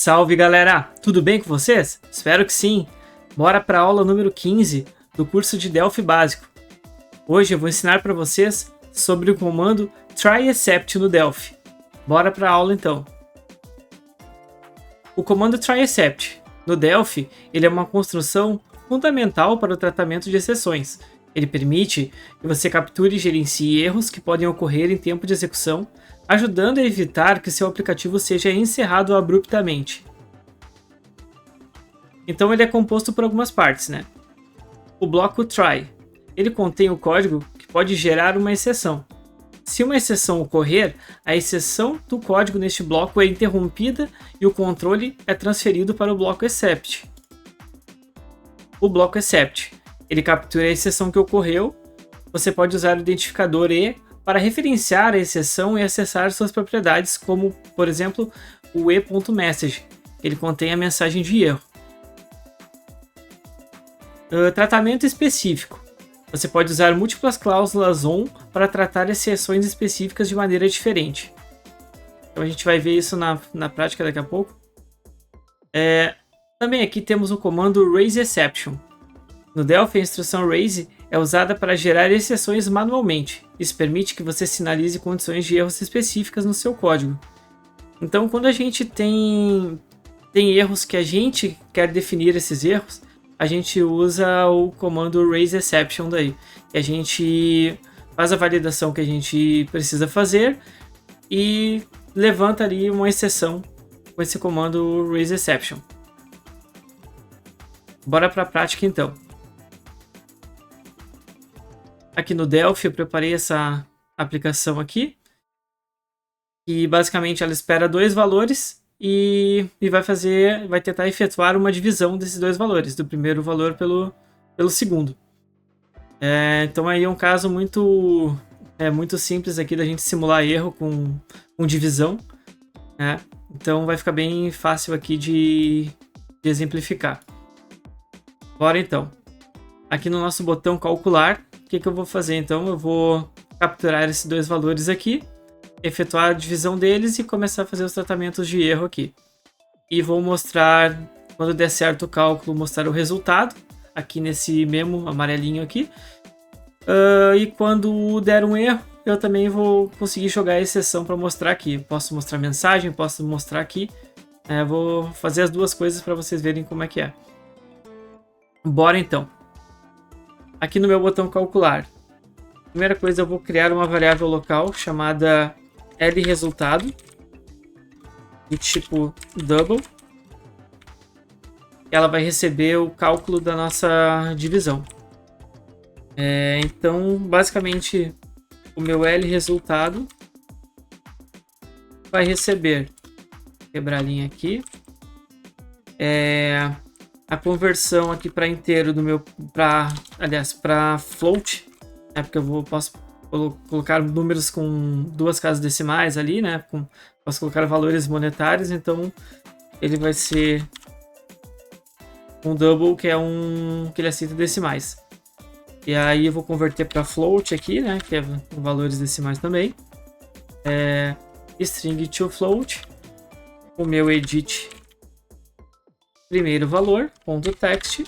Salve galera, tudo bem com vocês? Espero que sim! Bora para a aula número 15 do curso de Delphi Básico. Hoje eu vou ensinar para vocês sobre o comando try_except no Delphi. Bora para a aula então. O comando try_except no Delphi ele é uma construção fundamental para o tratamento de exceções. Ele permite que você capture e gerencie erros que podem ocorrer em tempo de execução, ajudando a evitar que seu aplicativo seja encerrado abruptamente. Então ele é composto por algumas partes, né? O bloco try, ele contém o código que pode gerar uma exceção. Se uma exceção ocorrer, a exceção do código neste bloco é interrompida e o controle é transferido para o bloco except. O bloco except, ele captura a exceção que ocorreu. Você pode usar o identificador E para referenciar a exceção e acessar suas propriedades, como, por exemplo, o e.message. Ele contém a mensagem de erro. Tratamento específico. Você pode usar múltiplas cláusulas ON para tratar exceções específicas de maneira diferente. Então a gente vai ver isso na prática daqui a pouco. Também aqui temos o comando raise_exception. No Delphi, a instrução raise é usada para gerar exceções manualmente. Isso permite que você sinalize condições de erros específicas no seu código. Então, quando a gente tem erros que a gente quer definir esses erros, a gente usa o comando raise_exception daí. E a gente faz a validação que a gente precisa fazer e levanta ali uma exceção com esse comando raise_exception. Bora para a prática então. Aqui no Delphi eu preparei essa aplicação aqui, e basicamente ela espera dois valores e vai tentar efetuar uma divisão desses dois valores, do primeiro valor pelo segundo. Então aí é um caso muito simples aqui da gente simular erro com divisão, né? Então vai ficar bem fácil aqui de exemplificar. Bora então. Aqui no nosso botão calcular, o que eu vou fazer então? Eu vou capturar esses dois valores aqui, efetuar a divisão deles e começar a fazer os tratamentos de erro aqui. E vou mostrar, quando der certo o cálculo, mostrar o resultado, aqui nesse memo amarelinho aqui. E quando der um erro, eu também vou conseguir jogar a exceção para mostrar aqui. Posso mostrar mensagem, posso mostrar aqui. Vou fazer as duas coisas para vocês verem como é que é. Bora então. Aqui no meu botão calcular, primeira coisa eu vou criar uma variável local chamada lResultado, do tipo double. Ela vai receber o cálculo da nossa divisão. Então, basicamente, o meu lResultado vai receber, vou quebrar a linha aqui, a conversão aqui para inteiro do meu, para float, porque eu posso colocar números com duas casas decimais ali, né? Posso colocar valores monetários, então ele vai ser um double, que ele aceita decimais. E aí eu vou converter para float aqui, né? Que é valores decimais também. String to float, o meu edit primeiro valor, .text,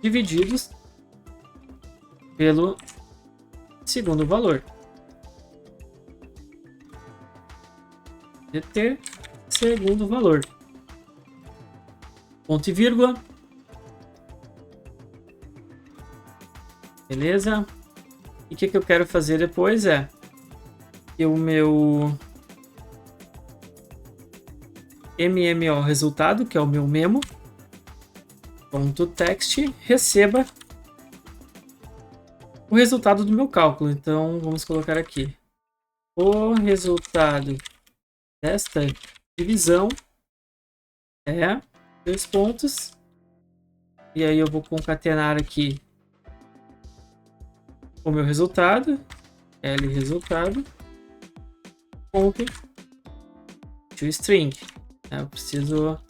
divididos pelo segundo valor. Dt segundo valor. Ponto e vírgula. Beleza? E o que eu quero fazer depois que o meu MMO resultado, que é o meu memo, .text, receba o resultado do meu cálculo. Então vamos colocar aqui o resultado desta divisão é 2 pontos, e aí eu vou concatenar aqui o meu resultado, lResultado, ponto toString. Eu preciso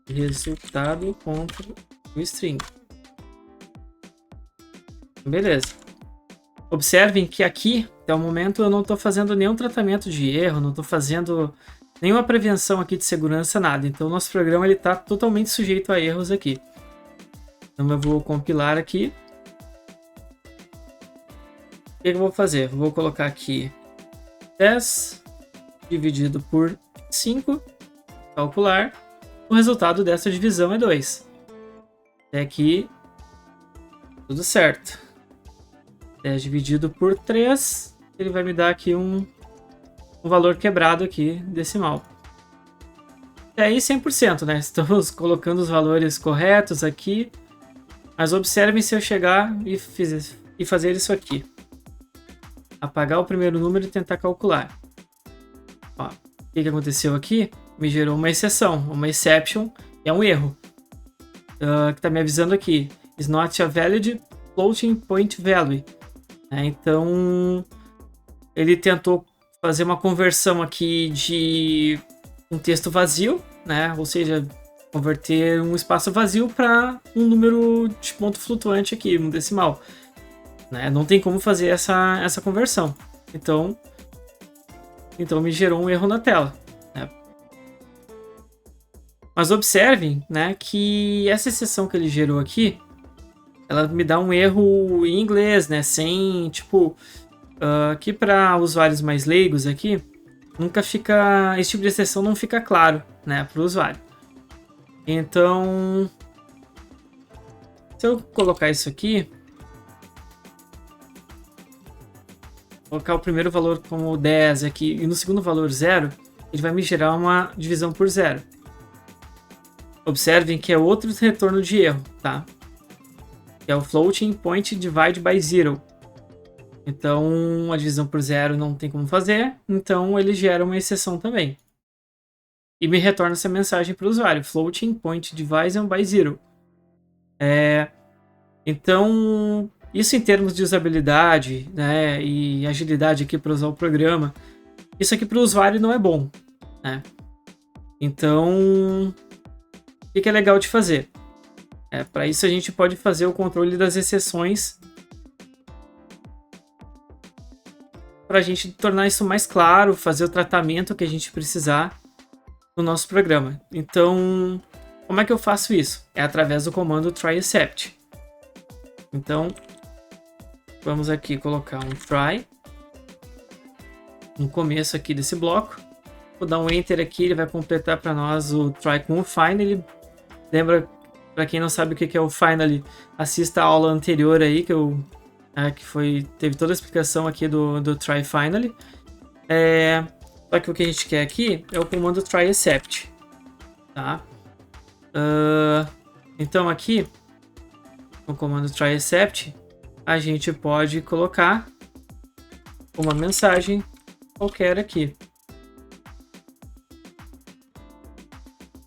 de resultado contra o string. Beleza. Observem que aqui, até o momento, eu não estou fazendo nenhum tratamento de erro, não estou fazendo nenhuma prevenção aqui de segurança, nada. Então, nosso programa está totalmente sujeito a erros aqui. Então, eu vou compilar aqui. O que eu vou fazer? Eu vou colocar aqui 10 dividido por 5, calcular. O resultado dessa divisão é 2. Até aqui, tudo certo. 10 dividido por 3, ele vai me dar aqui um valor quebrado aqui, decimal. E aí 100%, né? Estamos colocando os valores corretos aqui. Mas observem se eu chegar e fazer isso aqui. Apagar o primeiro número e tentar calcular. Ó, o que aconteceu aqui? Me gerou uma exceção, uma exception, é um erro. Que está me avisando aqui. Is not a valid floating point value. Então, ele tentou fazer uma conversão aqui de um texto vazio, né? Ou seja, converter um espaço vazio para um número de ponto flutuante aqui, um decimal. Né? Não tem como fazer essa conversão. Então me gerou um erro na tela. Né? Mas observem, né, que essa exceção que ele gerou aqui, ela me dá um erro em inglês, né? Sem, tipo, aqui para usuários mais leigos aqui, nunca fica, esse tipo de exceção não fica claro, né, para o usuário. Então, se eu colocar isso aqui, colocar o primeiro valor como 10 aqui e no segundo valor 0, ele vai me gerar uma divisão por 0. Observem que é outro retorno de erro, tá? Que é o floating point divide by 0. Então, a divisão por 0 não tem como fazer, então ele gera uma exceção também. E me retorna essa mensagem para o usuário, floating point division by 0. Então, isso em termos de usabilidade, né, e agilidade aqui para usar o programa, isso aqui para o usuário não é bom, né? Então, o que é legal de fazer? Para isso a gente pode fazer o controle das exceções para a gente tornar isso mais claro, fazer o tratamento que a gente precisar no nosso programa. Então, como é que eu faço isso? É através do comando try except. Então, vamos aqui colocar um try no começo aqui desse bloco. Vou dar um enter aqui, ele vai completar para nós o try com o finally. Lembra, para quem não sabe o que é o finally, assista a aula anterior aí que teve toda a explicação aqui do try finally. Só que o que a gente quer aqui é o comando try except, tá? Então aqui no comando try except a gente pode colocar uma mensagem qualquer aqui.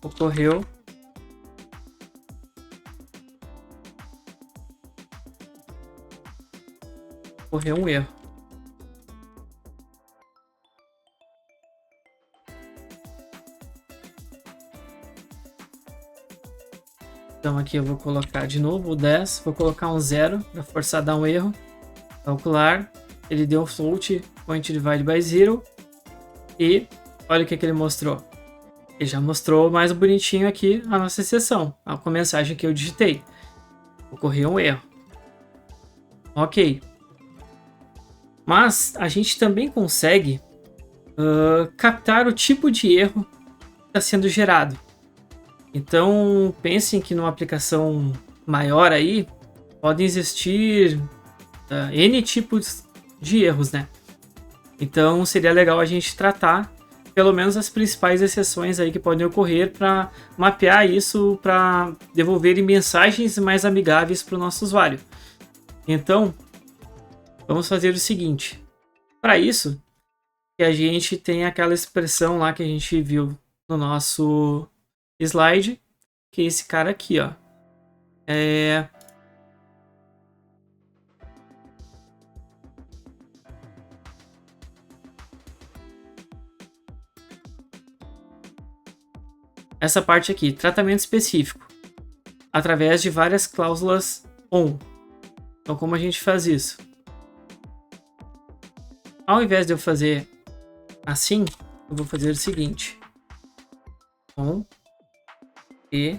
Ocorreu um erro. Então aqui eu vou colocar de novo o 10, vou colocar um 0 para forçar a dar um erro. Calcular, ele deu um float point divide by 0 e olha o que ele mostrou. Ele já mostrou mais bonitinho aqui a nossa exceção, com a mensagem que eu digitei. Ocorreu um erro. Ok. Mas a gente também consegue captar o tipo de erro que está sendo gerado. Então, pensem que numa aplicação maior aí, podem existir N tipos de erros, né? Então, seria legal a gente tratar pelo menos as principais exceções aí que podem ocorrer para mapear isso, para devolver mensagens mais amigáveis para o nosso usuário. Então, vamos fazer o seguinte. Para isso, que a gente tem aquela expressão lá que a gente viu no nosso slide, que é esse cara aqui, ó. Essa parte aqui, tratamento específico, através de várias cláusulas ON. Então, como a gente faz isso? Ao invés de eu fazer assim, eu vou fazer o seguinte. com e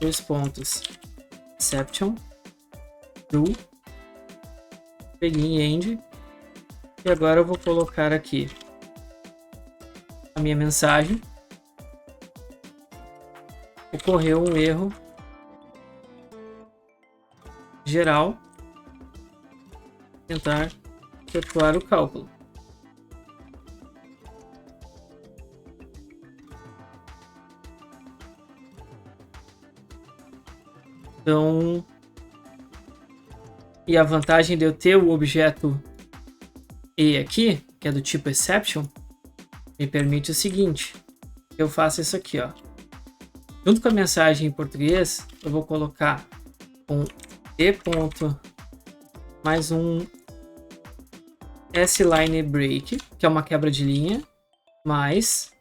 dois pontos exception true, begin end, e agora eu vou colocar aqui a minha mensagem. Ocorreu um erro geral, tentar efetuar o cálculo. Então, e a vantagem de eu ter o objeto E aqui, que é do tipo exception, me permite o seguinte: eu faço isso aqui, ó. Junto com a mensagem em português, eu vou colocar um E ponto mais um S-line break, que é uma quebra de linha, mais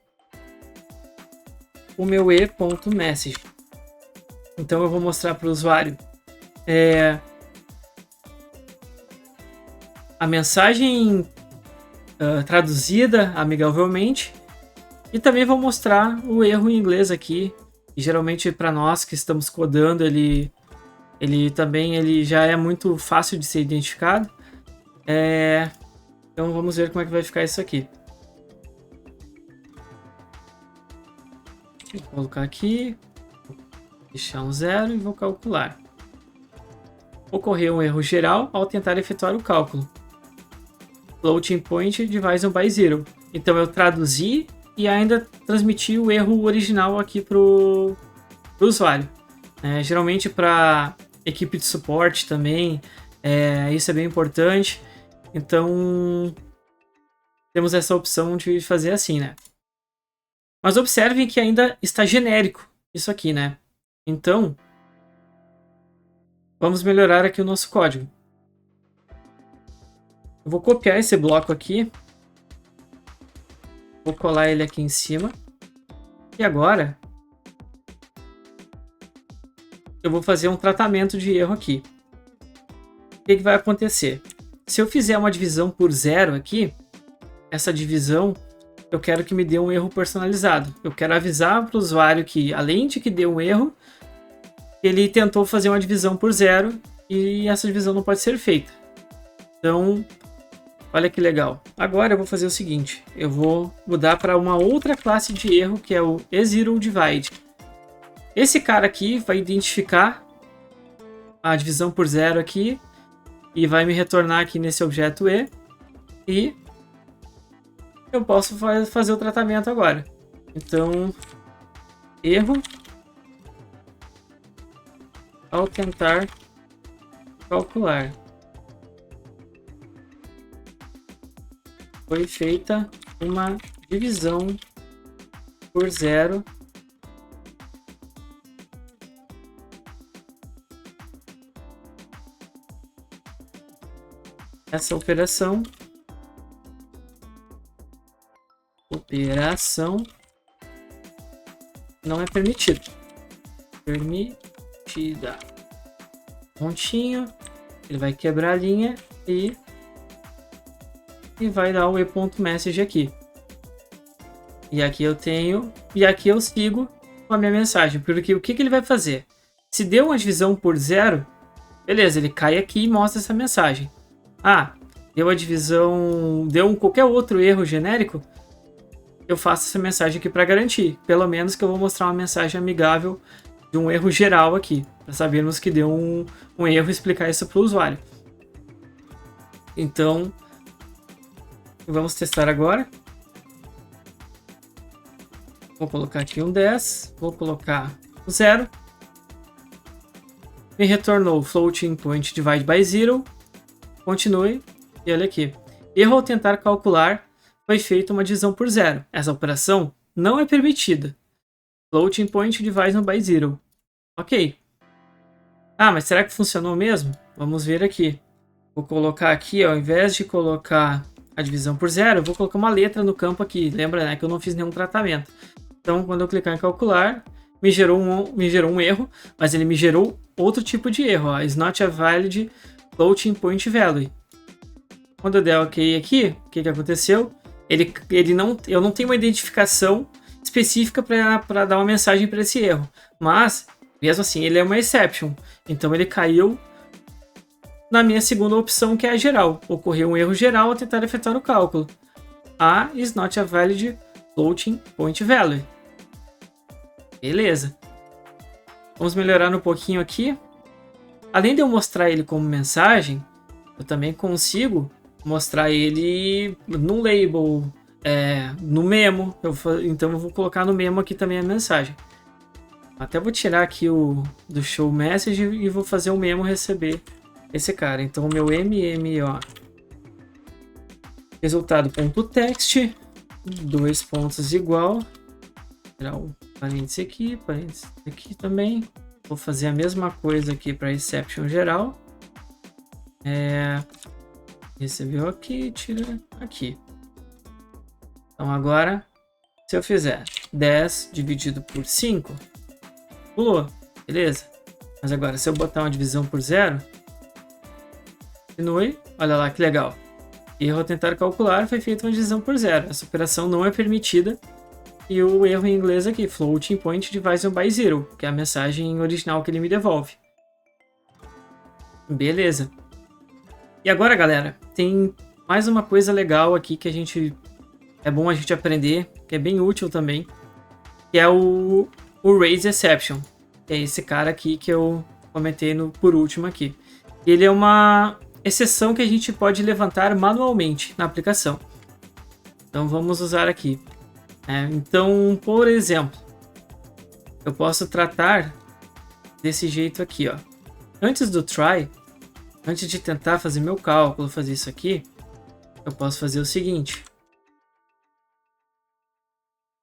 o meu E ponto message. Então eu vou mostrar para o usuário a mensagem traduzida amigavelmente, e também vou mostrar o erro em inglês aqui. E geralmente para nós que estamos codando, ele já é muito fácil de ser identificado. Então vamos ver como é que vai ficar isso aqui. Vou colocar aqui, deixar um 0 e vou calcular. Ocorreu um erro geral ao tentar efetuar o cálculo. Floating point division by zero. Então eu traduzi e ainda transmiti o erro original aqui para o usuário. Geralmente para equipe de suporte também, isso é bem importante. Então temos essa opção de fazer assim, né? Mas observem que ainda está genérico isso aqui, né? Então vamos melhorar aqui o nosso código. Eu vou copiar esse bloco aqui, vou colar ele aqui em cima, e agora eu vou fazer um tratamento de erro aqui. O que vai acontecer? Se eu fizer uma divisão por 0 aqui, essa divisão eu quero que me dê um erro personalizado. Eu quero avisar para o usuário que, além de que deu um erro, ele tentou fazer uma divisão por 0 e essa divisão não pode ser feita. Então, olha que legal. Agora eu vou fazer o seguinte: eu vou mudar para uma outra classe de erro, que é o E0Divide. Esse cara aqui vai identificar a divisão por 0 aqui e vai me retornar aqui nesse objeto E, e eu posso fazer o tratamento agora. Então, erro ao tentar calcular. Foi feita uma divisão por 0 essa operação não é permitida. Pontinho, ele vai quebrar a linha e vai dar o e.message aqui. E aqui eu tenho, e aqui eu sigo com a minha mensagem, porque o que ele vai fazer? Se deu uma divisão por 0, beleza, ele cai aqui e mostra essa mensagem. Ah, deu a divisão, qualquer outro erro genérico, eu faço essa mensagem aqui para garantir. Pelo menos que eu vou mostrar uma mensagem amigável de um erro geral aqui, para sabermos que deu um erro e explicar isso para o usuário. Então, vamos testar agora. Vou colocar aqui um 10, vou colocar um 0. Me retornou floating point divide by zero. Continue, e olha aqui. Erro ao tentar calcular, foi feita uma divisão por 0. Essa operação não é permitida. Floating point division by zero. Ok. Ah, mas será que funcionou mesmo? Vamos ver aqui. Vou colocar aqui, ao invés de colocar a divisão por 0, eu vou colocar uma letra no campo aqui. Lembra, né, que eu não fiz nenhum tratamento. Então, quando eu clicar em calcular, me gerou um erro, mas ele me gerou outro tipo de erro. Ó, is not a valid floating point value. Quando eu der OK aqui, o que aconteceu? Eu não tenho uma identificação específica para dar uma mensagem para esse erro. Mas, mesmo assim, ele é uma exception. Então ele caiu na minha segunda opção, que é a geral. Ocorreu um erro geral ao tentar efetuar o cálculo. A is not a valid floating point value. Beleza. Vamos melhorar um pouquinho aqui. Além de eu mostrar ele como mensagem, eu também consigo mostrar ele no label, no memo. Então eu vou colocar no memo aqui também a mensagem. Até vou tirar aqui do show message e vou fazer o memo receber esse cara. Então o meu MMO resultado.text, 2 pontos igual, tirar um parênteses aqui também. Vou fazer a mesma coisa aqui para exception geral. Recebeu aqui, tira aqui. Então agora, se eu fizer 10 dividido por 5, pulou, beleza? Mas agora, se eu botar uma divisão por 0, continue, olha lá que legal. Erro ao tentar calcular, foi feita uma divisão por 0. Essa operação não é permitida. E o erro em inglês aqui, floating point division by 0, que é a mensagem original que ele me devolve. Beleza. E agora, galera, tem mais uma coisa legal aqui que é bom a gente aprender, que é bem útil também, que é o raise exception. Que é esse cara aqui que eu comentei por último aqui. Ele é uma exceção que a gente pode levantar manualmente na aplicação. Então vamos usar aqui. Então, por exemplo, eu posso tratar desse jeito aqui, ó. Antes do try, antes de tentar fazer meu cálculo, fazer isso aqui, eu posso fazer o seguinte.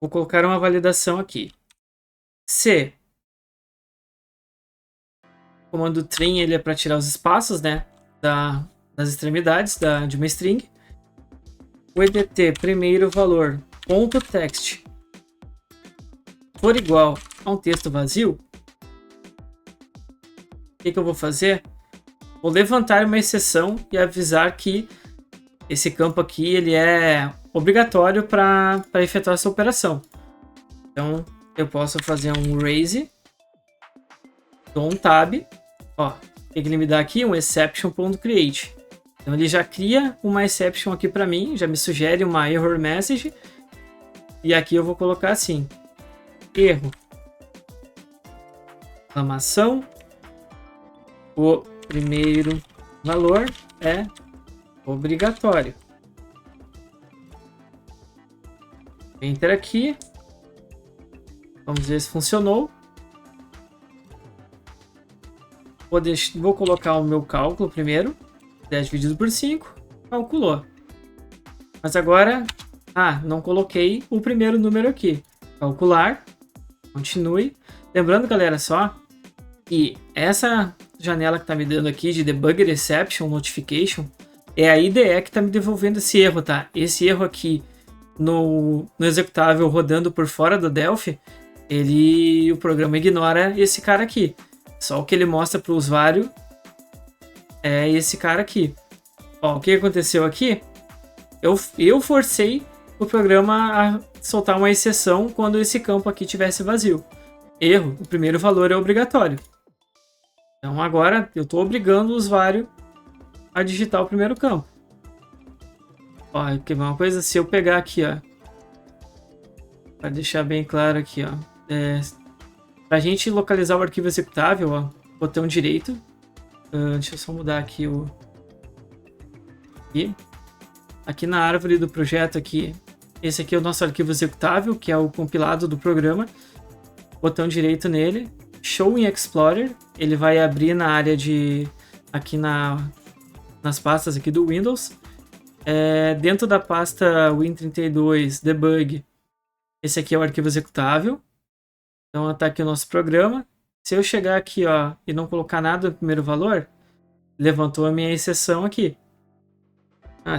Vou colocar uma validação aqui. Se o comando trim ele é para tirar os espaços, né, das extremidades de uma string. O edt primeiro valor ponto text for igual a um texto vazio, o que eu vou fazer? Vou levantar uma exceção e avisar que esse campo aqui ele é obrigatório para efetuar essa operação. Então eu posso fazer um raise, dou um tab, ó, tem que ele me dá aqui um exception.create. Então ele já cria uma exception aqui para mim, já me sugere uma error message. E aqui eu vou colocar assim, erro, exclamação, o primeiro valor é obrigatório. Enter aqui, vamos ver se funcionou. Vou colocar o meu cálculo primeiro, 10 dividido por 5, calculou. Mas agora... não coloquei o primeiro número aqui. Calcular. Continue. Lembrando, galera, só que essa janela que está me dando aqui de Debugger Exception Notification é a IDE que está me devolvendo esse erro, tá? Esse erro aqui no executável rodando por fora do Delphi, o programa ignora esse cara aqui. Só o que ele mostra para o usuário é esse cara aqui. Ó, o que aconteceu aqui? Eu forcei o programa a soltar uma exceção quando esse campo aqui tivesse vazio. Erro, o primeiro valor é obrigatório. Então agora eu estou obrigando o usuário a digitar o primeiro campo. Ó, uma coisa, se eu pegar aqui, ó, para deixar bem claro aqui, ó, para a gente localizar o arquivo executável, ó, botão direito. Deixa eu só mudar aqui aqui na árvore do projeto aqui. Esse aqui é o nosso arquivo executável, que é o compilado do programa. Botão direito nele, Show in Explorer, ele vai abrir na área aqui nas pastas aqui do Windows. Dentro da pasta Win32 Debug, esse aqui é o arquivo executável. Então está aqui o nosso programa. Se eu chegar aqui, ó, e não colocar nada no primeiro valor, levantou a minha exceção aqui.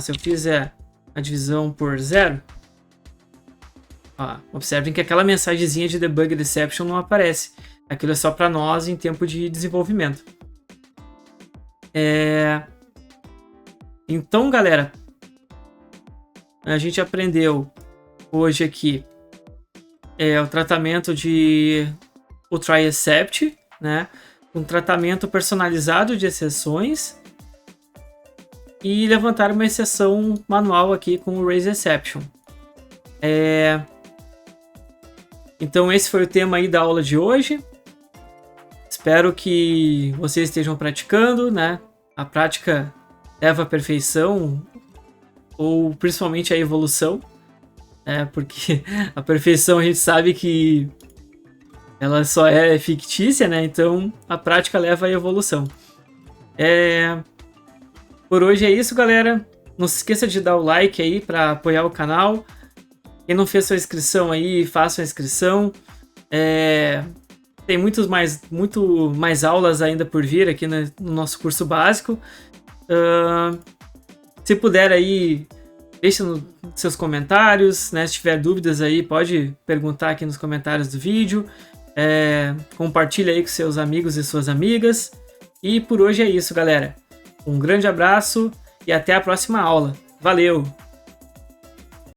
Se eu fizer a divisão por 0, observem que aquela mensagenzinha de debug exception não aparece. Aquilo é só para nós em tempo de desenvolvimento. Então, galera, a gente aprendeu hoje aqui é o tratamento de o Try Except, né? Um tratamento personalizado de exceções e levantar uma exceção manual aqui com o Raise Exception. Então esse foi o tema aí da aula de hoje. Espero que vocês estejam praticando, né? A prática leva à perfeição, ou principalmente à evolução, né? Porque a perfeição a gente sabe que ela só é fictícia, né? Então a prática leva à evolução. Por hoje é isso, galera. Não se esqueça de dar o like aí para apoiar o canal. Quem não fez sua inscrição aí, faça a inscrição. Tem muito mais aulas ainda por vir aqui no nosso curso básico. Se puder aí, deixa nos seus comentários, né? Se tiver dúvidas aí, pode perguntar aqui nos comentários do vídeo. Compartilha aí com seus amigos e suas amigas. E por hoje é isso, galera. Um grande abraço e até a próxima aula. Valeu!